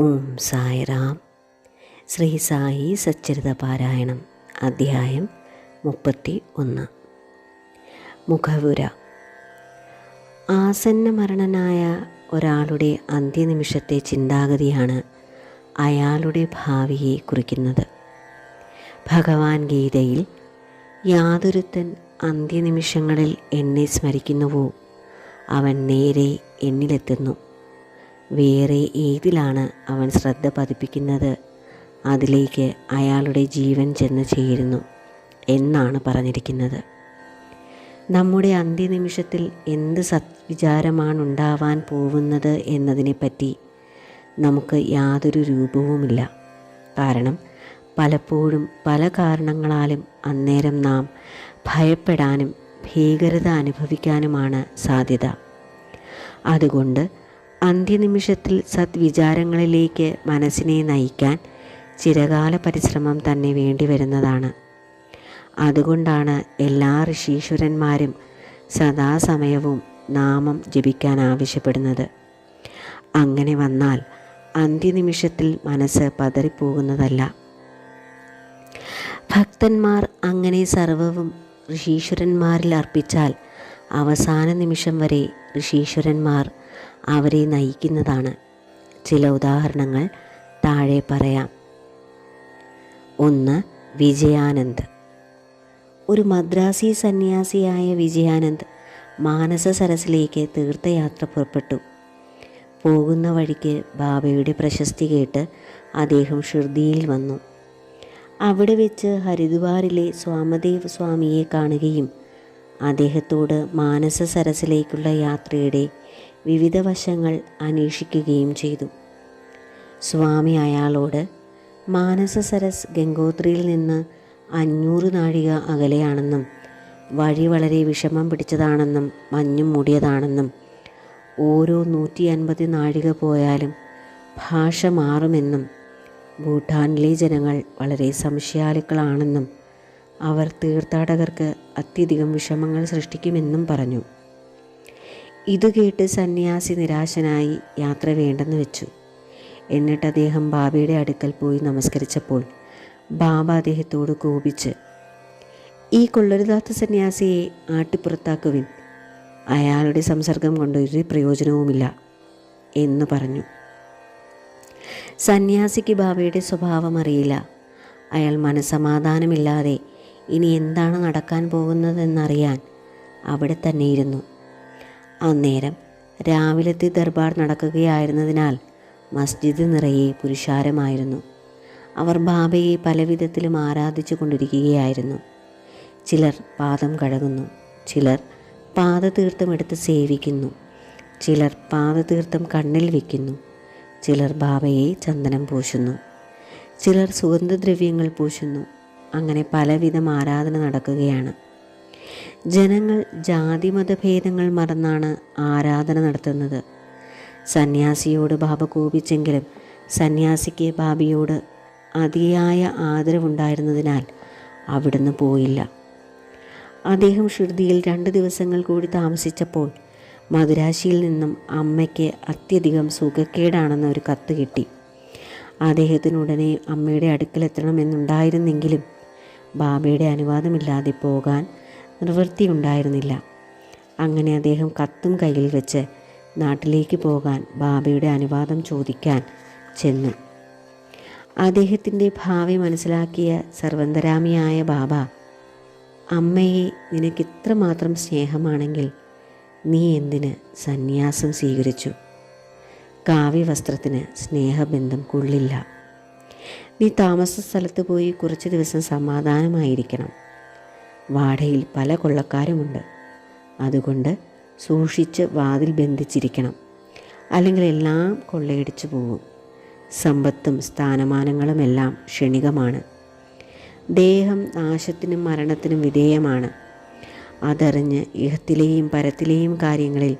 ഓം സായിറാം. ശ്രീ സായി സച്ചരിത പാരായണം അധ്യായം 31. മുഖവുര. ആസന്ന മരണനായ ഒരാളുടെ അന്ത്യനിമിഷത്തെ ചിന്താഗതിയാണ് അയാളുടെ ഭാവിയെ കുറിക്കുന്നത്. ഭഗവാൻ ഗീതയിൽ യാതൊരുത്തൻ അന്ത്യനിമിഷങ്ങളിൽ എന്നെ സ്മരിക്കുന്നുവോ അവൻ നേരെ എന്നിലെത്തുന്നു. വേറെ ഏതിലാണ് അവൻ ശ്രദ്ധ പതിപ്പിക്കുന്നത് അതിലേക്ക് അയാളുടെ ജീവൻ ചെന്ന് ചേരുന്നു എന്നാണ് പറഞ്ഞിരിക്കുന്നത്. നമ്മുടെ അന്ത്യനിമിഷത്തിൽ എന്ത് സദ്വിചാരമാണുണ്ടാവാൻ പോകുന്നത് എന്നതിനെപ്പറ്റി നമുക്ക് യാതൊരു രൂപവുമില്ല. കാരണം പലപ്പോഴും പല കാരണങ്ങളാലും അന്നേരം നാം ഭയപ്പെടാനും ഭീകരത അനുഭവിക്കാനുമാണ് സാധ്യത. അതുകൊണ്ട് അന്ത്യനിമിഷത്തിൽ സദ്വിചാരങ്ങളിലേക്ക് മനസ്സിനെ നയിക്കാൻ ചിരകാല പരിശ്രമം തന്നെ വേണ്ടിവരുന്നതാണ്. അതുകൊണ്ടാണ് എല്ലാ ഋഷീശ്വരന്മാരും സദാസമയവും നാമം ജപിക്കാൻ ആവശ്യപ്പെടുന്നത്. അങ്ങനെ വന്നാൽ അന്ത്യനിമിഷത്തിൽ മനസ്സ് പതറിപ്പോകുന്നതല്ല. ഭക്തന്മാർ അങ്ങനെ സർവവും ഋഷീശ്വരന്മാരിൽ അർപ്പിച്ചാൽ അവസാന നിമിഷം വരെ ഋഷീശ്വരന്മാർ അവരെ നയിക്കുന്നതാണ്. ചില ഉദാഹരണങ്ങൾ താഴെ പറയാം. 1. വിജയാനന്ദ്. ഒരു മദ്രാസി സന്യാസിയായ വിജയാനന്ദ് മാനസ സരസിലേക്ക് തീർത്ഥയാത്ര പുറപ്പെട്ടു. പോകുന്ന വഴിക്ക് ബാബയുടെ പ്രശസ്തി കേട്ട് അദ്ദേഹം ഷിർദിയിൽ വന്നു. അവിടെ വെച്ച് ഹരിദ്വാറിലെ സ്വാമദേവ് സ്വാമിയെ കാണുകയും അദ്ദേഹത്തോട് മാനസ സരസിലേക്കുള്ള യാത്രയുടെ വിവിധ വശങ്ങൾ അന്വേഷിക്കുകയും ചെയ്തു. സ്വാമി അയാളോട് മാനസ സരസ് ഗംഗോത്രിയിൽ നിന്ന് 500 നാഴിക അകലെയാണെന്നും വഴി വളരെ വിഷമം പിടിച്ചതാണെന്നും മഞ്ഞും മൂടിയതാണെന്നും ഓരോ 150 നാഴിക പോയാലും ഭാഷ മാറുമെന്നും ഭൂട്ടാനിലെ ജനങ്ങൾ വളരെ സംശയാലുക്കളാണെന്നും അവർ തീർത്ഥാടകർക്ക് അത്യധികം വിഷമങ്ങൾ സൃഷ്ടിക്കുമെന്നും പറഞ്ഞു. ഇതുകേട്ട് സന്യാസി നിരാശനായി യാത്ര വേണ്ടെന്ന് വെച്ചു. എന്നിട്ട് അദ്ദേഹം ബാബയുടെ അടുക്കൽ പോയി നമസ്കരിച്ചപ്പോൾ ബാബ അദ്ദേഹത്തോട് കോപിച്ച്, ഈ കൊള്ളരുതാത്ത സന്യാസിയെ ആട്ടിപ്പുറത്താക്കുവിൻ, അയാളുടെ സംസർഗം കൊണ്ട് ഒരു പ്രയോജനവുമില്ല എന്ന് പറഞ്ഞു. സന്യാസിക്ക് ബാബയുടെ സ്വഭാവം അറിയില്ല. അയാൾ മനസ്സമാധാനമില്ലാതെ ഇനി എന്താണ് നടക്കാൻ പോകുന്നതെന്നറിയാൻ അവിടെ തന്നെ ഇരുന്നു. അന്നേരം രാവിലത്തെ ദർബാർ നടക്കുകയായിരുന്നതിനാൽ മസ്ജിദ് നിറയെ പുരുഷാരമായിരുന്നു. അവർ ബാബയെ പലവിധത്തിലും ആരാധിച്ചു കൊണ്ടിരിക്കുകയായിരുന്നു. ചിലർ പാദം കഴുകുന്നു, ചിലർ പാദതീർത്ഥമെടുത്ത് സേവിക്കുന്നു, ചിലർ പാദതീർത്ഥം കണ്ണിൽ വയ്ക്കുന്നു, ചിലർ ബാബയെ ചന്ദനം പൂശുന്നു, ചിലർ സുഗന്ധദ്രവ്യങ്ങൾ പൂശുന്നു. അങ്ങനെ പലവിധം ആരാധന നടക്കുകയാണ്. ജനങ്ങൾ ജാതിമതഭേദങ്ങൾ മറന്നാണ് ആരാധന നടത്തുന്നത്. സന്യാസിയോട് ബാബ കോപിച്ചെങ്കിലും സന്യാസിക്ക് ബാബയോട് അതിയായ ആദരവുണ്ടായിരുന്നതിനാൽ അവിടുന്ന് പോയില്ല. അദ്ദേഹം ഷിർദിയിൽ 2 ദിവസങ്ങൾ കൂടി താമസിച്ചപ്പോൾ മദുരാശിയിൽ നിന്നും അമ്മയ്ക്ക് അത്യധികം സുഖക്കേടാണെന്ന് ഒരു കത്ത് കിട്ടി. അദ്ദേഹത്തിനുടനെ അമ്മയുടെ അടുക്കലെത്തണമെന്നുണ്ടായിരുന്നെങ്കിലും ബാബയുടെ അനുവാദമില്ലാതെ പോകാൻ നിവൃത്തിയുണ്ടായിരുന്നില്ല. അങ്ങനെ അദ്ദേഹം കത്തും കയ്യിൽ വെച്ച് നാട്ടിലേക്ക് പോകാൻ ബാബയുടെ അനുവാദം ചോദിക്കാൻ ചെന്നു. അദ്ദേഹത്തിൻ്റെ ഭാവി മനസ്സിലാക്കിയ സർവന്തരാമിയായ ബാബ, അമ്മയെ നിനക്കിത്രമാത്രം സ്നേഹമാണെങ്കിൽ നീ എന്തിന് സന്യാസം സ്വീകരിച്ചു? കാവ്യവസ്ത്രത്തിന് സ്നേഹബന്ധം കൊള്ളില്ല. നീ താമസ സ്ഥലത്ത് പോയി കുറച്ച് ദിവസം സമാധാനമായിരിക്കണം. വാടയിൽ പല കൊള്ളക്കാരുമുണ്ട്. അതുകൊണ്ട് സൂക്ഷിച്ച് വാതിൽ ബന്ധിച്ചിരിക്കണം, അല്ലെങ്കിൽ എല്ലാം കൊള്ളയടിച്ചു പോകും. സമ്പത്തും സ്ഥാനമാനങ്ങളുമെല്ലാം ക്ഷണികമാണ്. ദേഹം നാശത്തിനും മരണത്തിനും വിധേയമാണ്. അതറിഞ്ഞ് ഇഹത്തിലെയും പരത്തിലെയും കാര്യങ്ങളിൽ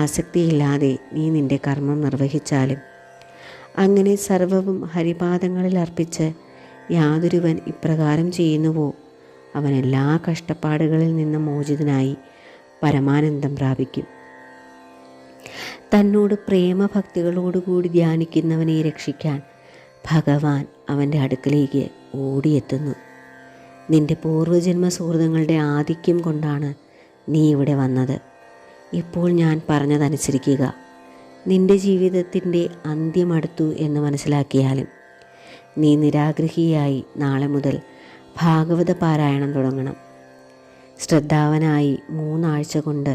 ആസക്തിയില്ലാതെ നീ നിൻ്റെ കർമ്മം നിർവഹിച്ചാലും, അങ്ങനെ സർവവും ഹരിപാദങ്ങളിൽ അർപ്പിച്ച് യാതൊരുവൻ ഇപ്രകാരം ചെയ്യുന്നുവോ അവൻ എല്ലാ കഷ്ടപ്പാടുകളിൽ നിന്നും മോചിതനായി പരമാനന്ദം പ്രാപിക്കും. തന്നോട് പ്രേമഭക്തികളോടുകൂടി ധ്യാനിക്കുന്നവനെ രക്ഷിക്കാൻ ഭഗവാൻ അവൻ്റെ അടുക്കലേക്ക് ഓടിയെത്തുന്നു. നിന്റെ പൂർവജന്മ സുഹൃത്തുക്കളുടെ ആധിക്യം കൊണ്ടാണ് നീ ഇവിടെ വന്നത്. ഇപ്പോൾ ഞാൻ പറഞ്ഞതനുസരിക്കുക. നിന്റെ ജീവിതത്തിൻ്റെ അന്ത്യമടുത്തു എന്ന് മനസ്സിലാക്കിയാലും നീ നിരാഗ്രഹിയായി നാളെ മുതൽ ഭാഗവത പാരായണം തുടങ്ങണം. ശ്രദ്ധാവനായി 3 ആഴ്ച കൊണ്ട്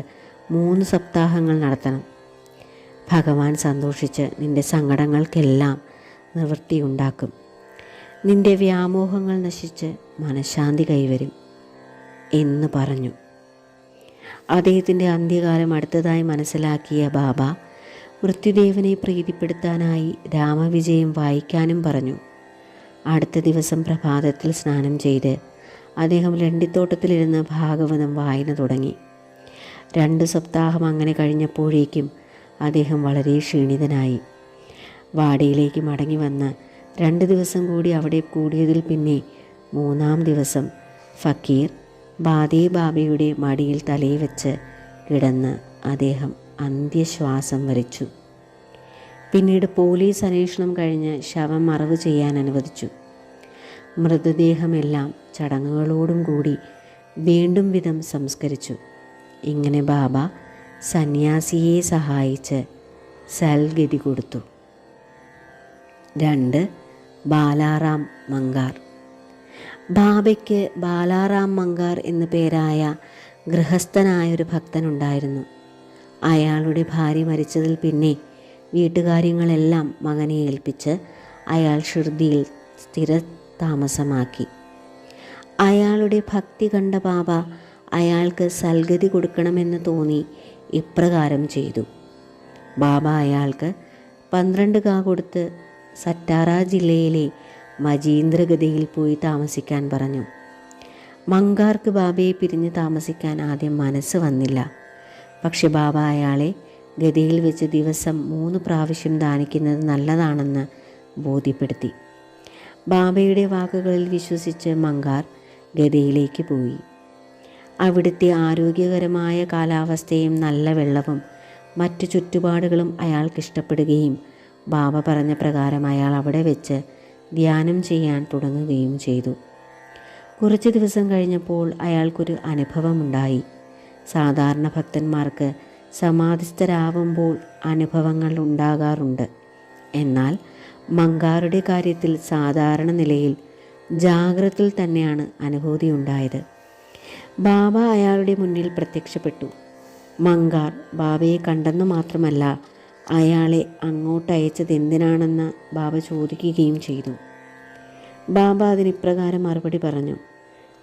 3 സപ്താഹങ്ങൾ നടത്തണം. ഭഗവാൻ സന്തോഷിച്ച് നിന്റെ സങ്കടങ്ങൾക്കെല്ലാം നിവൃത്തിയുണ്ടാക്കും. നിന്റെ വ്യാമോഹങ്ങൾ നശിച്ച് മനഃശാന്തി കൈവരും എന്ന് പറഞ്ഞു. അദ്ദേഹത്തിൻ്റെ അന്ത്യകാലം അടുത്തതായി മനസ്സിലാക്കിയ ബാബ മൃത്യുദേവനെ പ്രീതിപ്പെടുത്താനായി രാമവിജയം വായിക്കാനും പറഞ്ഞു. അടുത്ത ദിവസം പ്രഭാതത്തിൽ സ്നാനം ചെയ്ത് അദ്ദേഹം ലണ്ടിത്തോട്ടത്തിലിരുന്ന് ഭാഗവതം വായന തുടങ്ങി. 2 സപ്താഹം അങ്ങനെ കഴിഞ്ഞപ്പോഴേക്കും അദ്ദേഹം വളരെ ക്ഷീണിതനായി. വാടയിലേക്ക് മടങ്ങി വന്ന് 2 ദിവസം കൂടി അവിടെ കൂടിയതിൽ പിന്നെ 3-ാം ദിവസം ഫക്കീർ ബാദേ ബാബയുടെ മടിയിൽ തലയിൽ വെച്ച് കിടന്ന് അദ്ദേഹം അന്ത്യശ്വാസം വലിച്ചു. പിന്നീട് പോലീസ് അന്വേഷണം കഴിഞ്ഞ് ശവം മറവ് ചെയ്യാൻ അനുവദിച്ചു. മൃതദേഹമെല്ലാം ചടങ്ങുകളോടും കൂടി വീണ്ടും വിധം സംസ്കരിച്ചു. ഇങ്ങനെ ബാബ സന്യാസിയെ സഹായിച്ച് സൽഗതി കൊടുത്തു. 2. ബാലാറാം മങ്കാർ. ബാബയ്ക്ക് ബാലാറാം മങ്കാർ എന്നു പേരായ ഗൃഹസ്ഥനായൊരു ഭക്തനുണ്ടായിരുന്നു. അയാളുടെ ഭാര്യ മരിച്ചതിൽ പിന്നെ വീട്ടുകാര്യങ്ങളെല്ലാം മകനെ ഏൽപ്പിച്ച് അയാൾ ഷിർദിയിൽ സ്ഥിരതാമസമാക്കി. അയാളുടെ ഭക്തി കണ്ട ബാബ അയാൾക്ക് സൽഗതി കൊടുക്കണമെന്ന് തോന്നി ഇപ്രകാരം ചെയ്തു. ബാബ അയാൾക്ക് 12 കാ കൊടുത്ത് സറ്റാറ ജില്ലയിലെ മജീന്ദ്രഗതിയിൽ പോയി താമസിക്കാൻ പറഞ്ഞു. മങ്കാർക്ക് ബാബയെ പിരിഞ്ഞ് താമസിക്കാൻ ആദ്യം മനസ്സ് വന്നില്ല. പക്ഷെ ബാബ അയാളെ ഗതിയിൽ വെച്ച് ദിവസം 3 പ്രാവശ്യം ദാനിക്കുന്നത് നല്ലതാണെന്ന് ബോധ്യപ്പെടുത്തി. ബാബയുടെ വാക്കുകളിൽ വിശ്വസിച്ച് മങ്കാർ ഗതിയിലേക്ക് പോയി. അവിടുത്തെ ആരോഗ്യകരമായ കാലാവസ്ഥയും നല്ല വെള്ളവും മറ്റു ചുറ്റുപാടുകളും അയാൾക്കിഷ്ടപ്പെടുകയും ബാബ പറഞ്ഞ പ്രകാരം അയാൾ അവിടെ വെച്ച് ധ്യാനം ചെയ്യാൻ തുടങ്ങുകയും ചെയ്തു. കുറച്ച് ദിവസം കഴിഞ്ഞപ്പോൾ അയാൾക്കൊരു അനുഭവമുണ്ടായി. സാധാരണ ഭക്തന്മാർക്ക് സമാധിസ്ഥരാവുമ്പോൾ അനുഭവങ്ങൾ ഉണ്ടാകാറുണ്ട്. എന്നാൽ മങ്കാറുടെ കാര്യത്തിൽ സാധാരണ നിലയിൽ ജാഗ്രതയിൽ തന്നെയാണ് അനുഭൂതി ഉണ്ടായത്. ബാബ അയാളുടെ മുന്നിൽ പ്രത്യക്ഷപ്പെട്ടു. മങ്കാർ ബാബയെ കണ്ടെന്നു മാത്രമല്ല അയാളെ അങ്ങോട്ടയച്ചത് എന്തിനാണെന്ന് ബാബ ചോദിക്കുകയും ചെയ്തു. ബാബ അതിനിപ്രകാരം മറുപടി പറഞ്ഞു: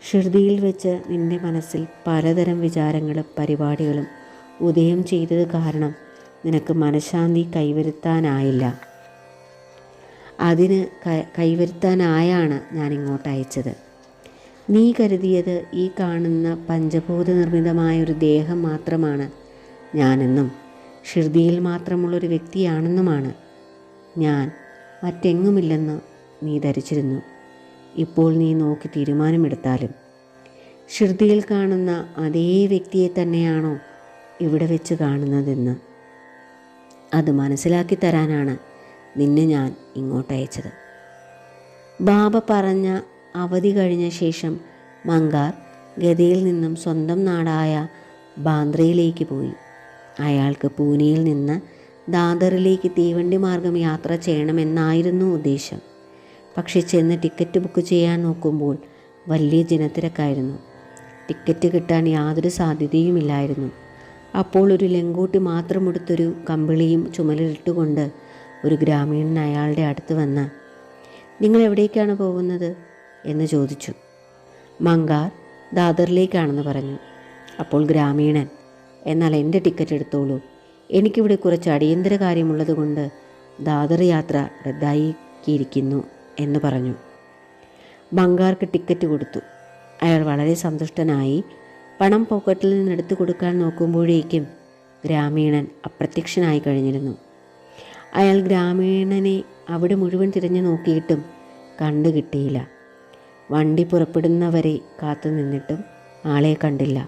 ഷിർദിയിൽ വെച്ച് നിന്റെ മനസ്സിൽ പലതരം വിചാരങ്ങളും പരിപാടികളും ഉദയം ചെയ്തത് കാരണം നിനക്ക് മനഃശാന്തി കൈവരുത്താനായില്ല. അതിന് കൈവരുത്താനായാണ് ഞാൻ ഇങ്ങോട്ട് അയച്ചത്. നീ കരുതിയത് ഈ കാണുന്ന പഞ്ചഭൂത നിർമ്മിതമായൊരു ദേഹം മാത്രമാണ് ഞാനെന്നും ഷിർദിയിൽ മാത്രമുള്ളൊരു വ്യക്തിയാണെന്നുമാണ്. ഞാൻ മറ്റെങ്ങുമില്ലെന്ന് നീ ധരിച്ചിരുന്നു. ഇപ്പോൾ നീ നോക്കി തീരുമാനമെടുത്താലും ഷിർദിയിൽ കാണുന്ന അതേ വ്യക്തിയെ തന്നെയാണോ ഇവിടെ വെച്ച് കാണുന്നതെന്ന് അത് മനസ്സിലാക്കി തരാനാണ് നിന്നെ ഞാൻ ഇങ്ങോട്ടയച്ചത്. ബാബ പറഞ്ഞ അവധി കഴിഞ്ഞ ശേഷം മങ്കാർ ഗതിയിൽ നിന്നും സ്വന്തം നാടായ ബാന്ദ്രയിലേക്ക് പോയി. അയാൾക്ക് പൂനെയിൽ നിന്ന് ദാദറിലേക്ക് തീവണ്ടി മാർഗം യാത്ര ചെയ്യണമെന്നായിരുന്നു ഉദ്ദേശം. പക്ഷെ ചെന്ന് ടിക്കറ്റ് ബുക്ക് ചെയ്യാൻ നോക്കുമ്പോൾ വലിയ ജനത്തിരക്കായിരുന്നു. ടിക്കറ്റ് കിട്ടാൻ യാതൊരു സാധ്യതയുമില്ലായിരുന്നു. അപ്പോൾ ഒരു ലങ്കോട്ടി മാത്രമെടുത്തൊരു കമ്പിളിയും ചുമലിട്ടുകൊണ്ട് ഒരു ഗ്രാമീണൻ അയാളുടെ അടുത്ത് വന്ന് നിങ്ങൾ എവിടേക്കാണ് പോകുന്നത് എന്ന് ചോദിച്ചു. മങ്കാർ ദാദറിലേക്കാണെന്ന് പറഞ്ഞു. അപ്പോൾ ഗ്രാമീണൻ എന്നാൽ എൻ്റെ ടിക്കറ്റ് എടുത്തോളൂ, എനിക്കിവിടെ കുറച്ച് അടിയന്തര കാര്യമുള്ളത് കൊണ്ട് ദാദർ യാത്ര റദ്ദാക്കിയിരിക്കുന്നു എന്ന് പറഞ്ഞു. മങ്കാർക്ക് ടിക്കറ്റ് കൊടുത്തു. അയാൾ വളരെ സന്തുഷ്ടനായി പണം പോക്കറ്റിൽ നിന്ന് എടുത്തു കൊടുക്കാൻ നോക്കുമ്പോഴേക്കും ഗ്രാമീണൻ അപ്രത്യക്ഷനായി കഴിഞ്ഞിരുന്നു. അയാൾ ഗ്രാമീണനെ അവിടെ മുഴുവൻ തിരഞ്ഞു നോക്കിയിട്ടും കണ്ടു കിട്ടിയില്ല. വണ്ടി പുറപ്പെടുന്നവരെ കാത്തു നിന്നിട്ടും ആളെ കണ്ടില്ല.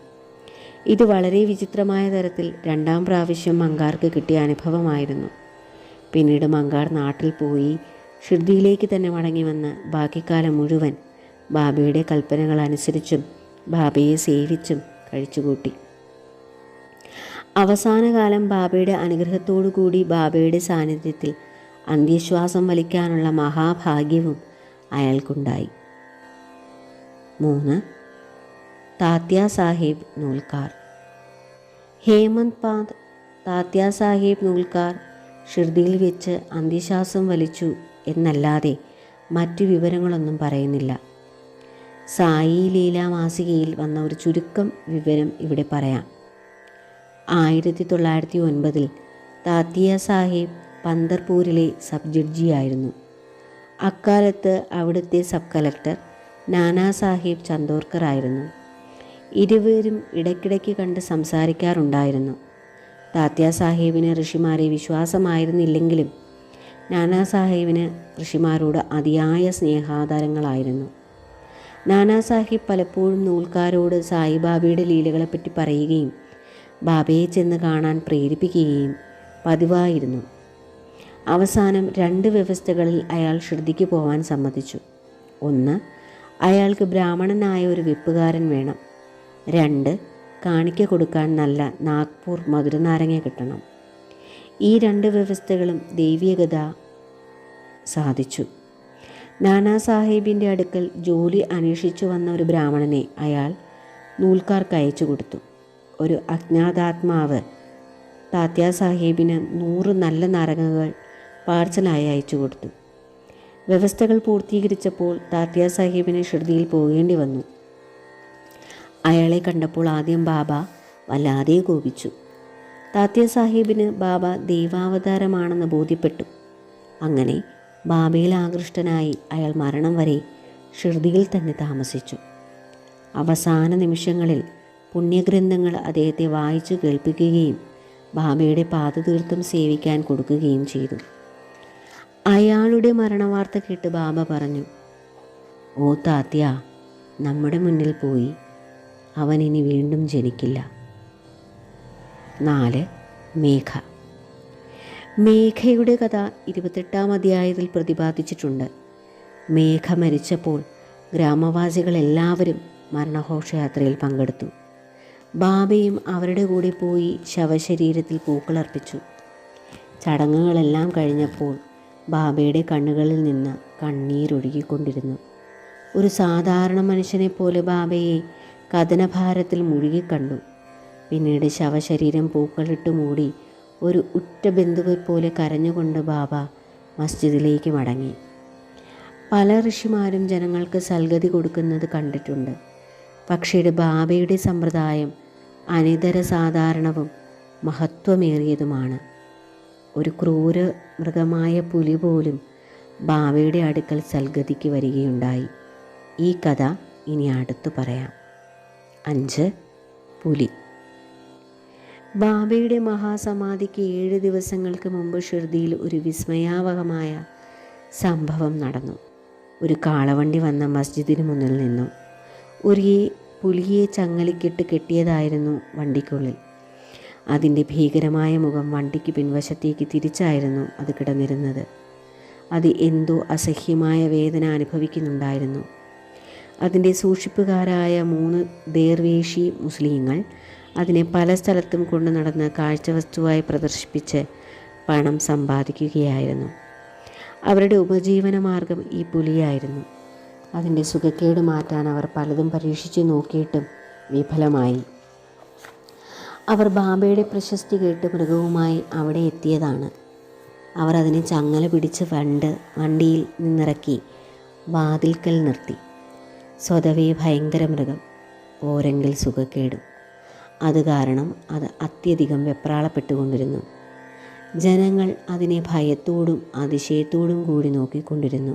ഇത് വളരെ വിചിത്രമായ തരത്തിൽ 2ാം പ്രാവശ്യം മങ്കാർക്ക് കിട്ടിയ അനുഭവമായിരുന്നു. പിന്നീട് മങ്കാർ നാട്ടിൽ പോയി ഷിർദിയിലേക്ക് തന്നെ മടങ്ങി വന്ന് ബാക്കിക്കാലം മുഴുവൻ ബാബയുടെ കൽപ്പനകൾ അനുസരിച്ചും ബാബയെ സേവിച്ചും കഴിച്ചുകൂട്ടി. അവസാന കാലം ബാബയുടെ അനുഗ്രഹത്തോടു കൂടി ബാബയുടെ സാന്നിധ്യത്തിൽ അന്ത്യശ്വാസം വലിക്കാനുള്ള മഹാഭാഗ്യവും അയാൾക്കുണ്ടായി. 3. താത്യാ സാഹിബ് നൂൽക്കാർ. ഹേമന്ത് പാന്ത് താത്യാ സാഹിബ് നൂൽക്കാർ ഷിർദിയിൽ വെച്ച് അന്ത്യശ്വാസം വലിച്ചു എന്നല്ലാതെ മറ്റു വിവരങ്ങളൊന്നും പറയുന്നില്ല. സായി ലീല മാസികയിൽ വന്ന ഒരു ചുരുക്കം വിവരം ഇവിടെ പറയാം. 1909 താത്യാ സാഹിബ് പന്തർപൂരിലെ സബ് ജഡ്ജിയായിരുന്നു. അക്കാലത്ത് അവിടുത്തെ സബ് കളക്ടർ നാനാ സാഹിബ് ചന്ദോർക്കർ ആയിരുന്നു. ഇരുവരും ഇടയ്ക്കിടയ്ക്ക് കണ്ട് സംസാരിക്കാറുണ്ടായിരുന്നു. താത്യാ സാഹിബിന് ഋഷിമാരെ വിശ്വാസമായിരുന്നില്ലെങ്കിലും നാനാ സാഹിബിന് ഋഷിമാരോട് അതിയായ സ്നേഹാദരങ്ങളായിരുന്നു. നാനാ സാഹിബ് പലപ്പോഴും നൂൽക്കാരോട് സായിബാബയുടെ ലീലകളെപ്പറ്റി പറയുകയും ബാബയെ ചെന്ന് കാണാൻ പ്രേരിപ്പിക്കുകയും പതിവായിരുന്നു. അവസാനം 2 വ്യവസ്ഥകളിൽ അയാൾ ഷിർദിക്ക് പോവാൻ സമ്മതിച്ചു. 1. അയാൾക്ക് ബ്രാഹ്മണനായ ഒരു വെപ്പുകാരൻ വേണം. 2. കാണിക്ക കൊടുക്കാൻ നല്ല നാഗ്പൂർ മധുരനാരങ്ങ കിട്ടണം. ഈ 2 വ്യവസ്ഥകളും ദൈവീകത സാധിച്ചു. നാനാ സാഹിബിൻ്റെ അടുക്കൽ ജോലി അന്വേഷിച്ചു വന്ന ഒരു ബ്രാഹ്മണനെ അയാൾ നൂൽക്കാർക്ക് അയച്ചു കൊടുത്തു. ഒരു അജ്ഞാതാത്മാവ് താത്യാ സാഹിബിന് 100 നല്ല നാരങ്ങകൾ പാർസലായി അയച്ചു കൊടുത്തു. വ്യവസ്ഥകൾ പൂർത്തീകരിച്ചപ്പോൾ താത്യാ സാഹിബിന് ഷിർദിയിൽ പോകേണ്ടി വന്നു. അയാളെ കണ്ടപ്പോൾ ആദ്യം ബാബ വല്ലാതെ കോപിച്ചു. താത്യാ സാഹിബിന് ബാബ ദൈവാവതാരമാണെന്ന് ബോധ്യപ്പെട്ടു. അങ്ങനെ ബാബയിൽ ആകൃഷ്ടനായി അയാൾ മരണം വരെ ഷിർദിയിൽ തന്നെ താമസിച്ചു. അവസാന നിമിഷങ്ങളിൽ പുണ്യഗ്രന്ഥങ്ങൾ അദ്ദേഹത്തെ വായിച്ചു കേൾപ്പിക്കുകയും ബാബയുടെ പാദതീർത്ഥം സേവിക്കാൻ കൊടുക്കുകയും ചെയ്തു. അയാളുടെ മരണവാർത്ത കേട്ട് ബാബ പറഞ്ഞു, "ഓ താത്യ, നമ്മുടെ മുന്നിൽ പോയി. അവൻ ഇനി വീണ്ടും ജനിക്കില്ല." 4. മേഘ. മേഘയുടെ കഥ 28ാം അധ്യായത്തിൽ പ്രതിപാദിച്ചിട്ടുണ്ട്. മേഘ മരിച്ചപ്പോൾ ഗ്രാമവാസികളെല്ലാവരും മരണഘോഷയാത്രയിൽ പങ്കെടുത്തു. ബാബയും അവരുടെ കൂടെ പോയി ശവശരീരത്തിൽ പൂക്കളർപ്പിച്ചു. ചടങ്ങുകളെല്ലാം കഴിഞ്ഞപ്പോൾ ബാബയുടെ കണ്ണുകളിൽ നിന്ന് കണ്ണീരൊഴുകിക്കൊണ്ടിരുന്നു. ഒരു സാധാരണ മനുഷ്യനെ പോലെ ബാബയെ കഥനഭാരത്തിൽ മുഴുകിക്കണ്ടു. പിന്നീട് ശവശരീരം പൂക്കളിട്ട് മൂടി ഒരു ഉറ്റ ബന്ധുവെപ്പോലെ കരഞ്ഞുകൊണ്ട് ബാബ മസ്ജിദിലേക്ക് മടങ്ങി. പല ഋഷിമാരും ജനങ്ങൾക്ക് സൽഗതി കൊടുക്കുന്നത് കണ്ടിട്ടുണ്ട്. പക്ഷേ ബാബയുടെ സമ്പ്രദായം അനിതര സാധാരണവും മഹത്വമേറിയതുമാണ്. ഒരു ക്രൂര മൃഗമായ പുലി പോലും ബാബയുടെ അടുക്കൽ സൽഗതിക്ക് വരികയുണ്ടായി. ഈ കഥ ഇനി അടുത്തു പറയാം. 5. പുലി. ബാബയുടെ മഹാസമാധിക്ക് 7 ദിവസങ്ങൾക്ക് മുമ്പ് ഷിർദിയിൽ ഒരു വിസ്മയാവഹമായ സംഭവം നടന്നു. ഒരു കാളവണ്ടി വന്ന മസ്ജിദിന് മുന്നിൽ നിന്നു. ഒരു പുലിയെ ചങ്ങലക്കിട്ട് കെട്ടിയതായിരുന്നു വണ്ടിക്കുള്ളിൽ. അതിൻ്റെ ഭീകരമായ മുഖം വണ്ടിക്ക് പിൻവശത്തേക്ക് തിരിച്ചായിരുന്നു അത് കിടന്നിരുന്നത്. അത് എന്തോ അസഹ്യമായ വേദന അനുഭവിക്കുന്നുണ്ടായിരുന്നു. അതിൻ്റെ സൂക്ഷിപ്പുകാരായ 3 ദേർവേഷി മുസ്ലിങ്ങൾ അതിനെ പല സ്ഥലത്തും കൊണ്ടു നടന്ന് കാഴ്ചവസ്തുവായി പ്രദർശിപ്പിച്ച് പണം സമ്പാദിക്കുകയായിരുന്നു. അവരുടെ ഉപജീവനമാർഗം ഈ പുലിയായിരുന്നു. അതിൻ്റെ സുഖക്കേട് മാറ്റാൻ അവർ പലതും പരീക്ഷിച്ചു നോക്കിയിട്ടും വിഫലമായി. അവർ ബാബയുടെ പ്രശസ്തി കേട്ട് മൃഗവുമായി അവിടെ എത്തിയതാണ്. അവർ അതിനെ ചങ്ങല പിടിച്ച് വണ്ടിയിൽ നിന്നിറക്കി വാതിൽക്കൽ നിർത്തി. സ്വതവേ ഭയങ്കര മൃഗം, പോരെങ്കിൽ സുഖക്കേടും. അത് കാരണം അത് അത്യധികം വെപ്രാളപ്പെട്ടുകൊണ്ടിരുന്നു. ജനങ്ങൾ അതിനെ ഭയത്തോടും അതിശയത്തോടും കൂടി നോക്കിക്കൊണ്ടിരുന്നു.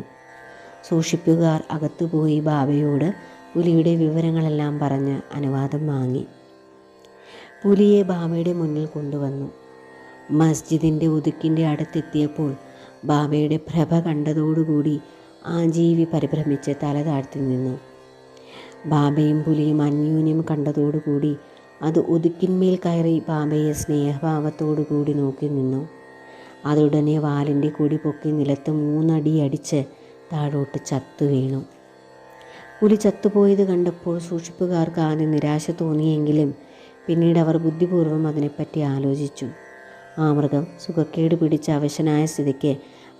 സൂക്ഷിപ്പുകാർ അകത്തുപോയി ബാബയോട് പുലിയുടെ വിവരങ്ങളെല്ലാം പറഞ്ഞ് അനുവാദം വാങ്ങി. പുലിയെ ബാബയുടെ മുന്നിൽ കൊണ്ടുവന്നു. മസ്ജിദിൻ്റെ ഉതുക്കിൻ്റെ അടുത്തെത്തിയപ്പോൾ ബാബയുടെ പ്രഭ കണ്ടതോടുകൂടി ആ ജീവി പരിഭ്രമിച്ച് തല താഴ്ത്തി നിന്നു. ബാബയും പുലിയും അന്യോന്യം കണ്ടതോടുകൂടി അത് ഒതുക്കിന്മേൽ കയറി ബാബയെ സ്നേഹഭാവത്തോടു കൂടി നോക്കി നിന്നു. അതുടനെ വാലിൻ്റെ കൊടി പൊക്കി നിലത്ത് 3 അടി അടിച്ച് താഴോട്ട് ചത്തു വീണു. പുലി ചത്തുപോയത് കണ്ടപ്പോൾ സൂക്ഷിപ്പുകാർക്ക് ആദ്യം നിരാശ തോന്നിയെങ്കിലും പിന്നീട് അവർ ബുദ്ധിപൂർവ്വം അതിനെപ്പറ്റി ആലോചിച്ചു. ആ മൃഗം സുഖക്കേട് പിടിച്ച അവശനായ സ്ഥിതിക്ക്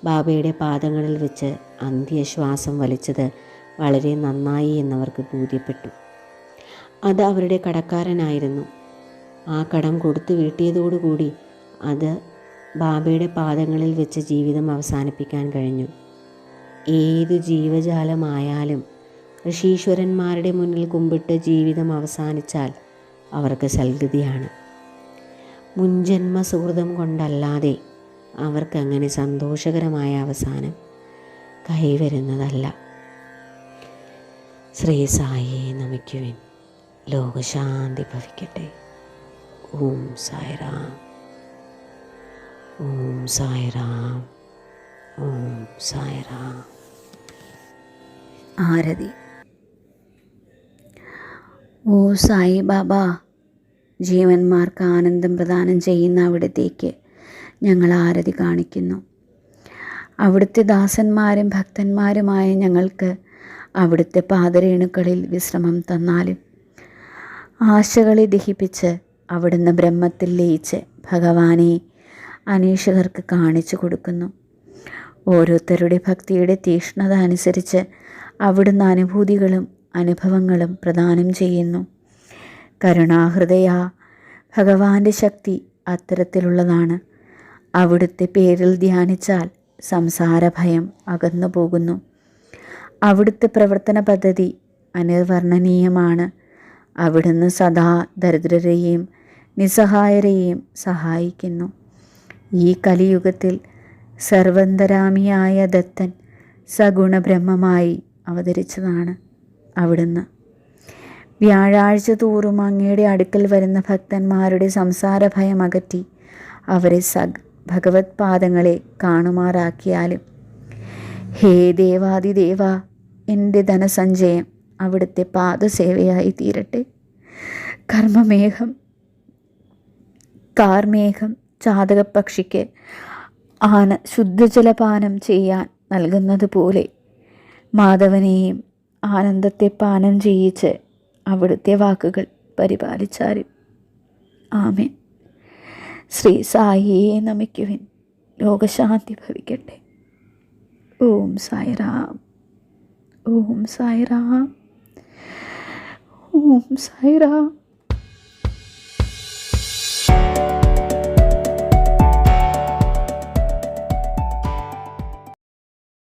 ബാബയുടെ പാദങ്ങളിൽ വെച്ച് അന്ത്യശ്വാസം വലിച്ചത് വളരെ നന്നായി എന്നവർക്ക് ബോധ്യപ്പെട്ടു. അത് അവരുടെ കടക്കാരനായിരുന്നു. ആ കടം കൊടുത്തു വീട്ടിയതോടുകൂടി അത് ബാബയുടെ പാദങ്ങളിൽ വെച്ച് ജീവിതം അവസാനിപ്പിക്കാൻ കഴിഞ്ഞു. ഏതു ജീവജാലമായാലും ഋഷീശ്വരന്മാരുടെ മുന്നിൽ കുമ്പിട്ട് ജീവിതം അവസാനിച്ചാൽ അവർക്ക് സൽഗതിയാണ്. മുൻജന്മ സുഹൃതം കൊണ്ടല്ലാതെ അവർക്കങ്ങനെ സന്തോഷകരമായ അവസാനം കൈവരുന്നതല്ല. ശ്രീ സായിയെ നമിക്കുവിൻ. ലോകശാന്തി ഭവിക്കട്ടെ. ഓം സായിറാം. ഓം സായിറാം. ഓം സായിറാം. ആരതി. ഓ സായി ബാബ, ജീവന്മാർക്ക് ആനന്ദം പ്രദാനം ചെയ്യുന്ന അവിടത്തേക്ക് ഞങ്ങൾ ആരതി കാണിക്കുന്നു. അവിടുത്തെ ദാസന്മാരും ഭക്തന്മാരുമായ ഞങ്ങൾക്ക് അവിടുത്തെ പാദരേണുക്കളിൽ വിശ്രമം തന്നാലും ആശകളെ ദഹിപ്പിച്ച് അവിടുന്ന് ബ്രഹ്മത്തിൽ ലയിച്ച് ഭഗവാനെ അനേഷകർക്ക് കാണിച്ചു കൊടുക്കുന്നു. ഓരോരുത്തരുടെ ഭക്തിയുടെ തീക്ഷ്ണത അനുസരിച്ച് അവിടുന്ന് അനുഭൂതികളും അനുഭവങ്ങളും പ്രദാനം ചെയ്യുന്നു. കരുണാഹൃദയ ഭഗവാന്റെ ശക്തി അത്തരത്തിലുള്ളതാണ്. അവിടുത്തെ പേരിൽ ധ്യാനിച്ചാൽ സംസാരഭയം അകന്നു പോകുന്നു. അവിടുത്തെ പ്രവർത്തന പദ്ധതി അനിർവർണ്ണനീയമാണ്. അവിടുന്ന് സദാ ദരിദ്രരെയും നിസ്സഹായരെയും സഹായിക്കുന്നു. ഈ കലിയുഗത്തിൽ സർവന്തരാമിയായ ദത്തൻ സഗുണബ്രഹ്മമായി അവതരിച്ചതാണ് അവിടുന്ന്. വ്യാഴാഴ്ച തോറും അങ്ങയുടെ അടുക്കൽ വരുന്ന ഭക്തന്മാരുടെ സംസാരഭയം അകറ്റി അവരെ ഭഗവത് പാദങ്ങളെ കാണുമാറാക്കിയാലും. ഹേ ദേവാദിദേവ, എൻ്റെ ധനസഞ്ചയം അവിടുത്തെ പാദസേവയായി തീരട്ടെ. കാർമേഘം ചാതകപ്പക്ഷിക്ക് ശുദ്ധജലപാനം ചെയ്യാൻ നൽകുന്നത് പോലെ മാധവനെയും ആനന്ദത്തെ പാനം ചെയ്യിച്ച് അവിടുത്തെ വാക്കുകൾ പരിപാലിച്ചാലും. ആമേൻ. ശ്രീ സായിയെ നമിക്കുവിൻ. ലോകശാന്തി ഭവിക്കട്ടെ. ഓം സായിറാം. ഓം സായിറാം. ഓം സായിറാം.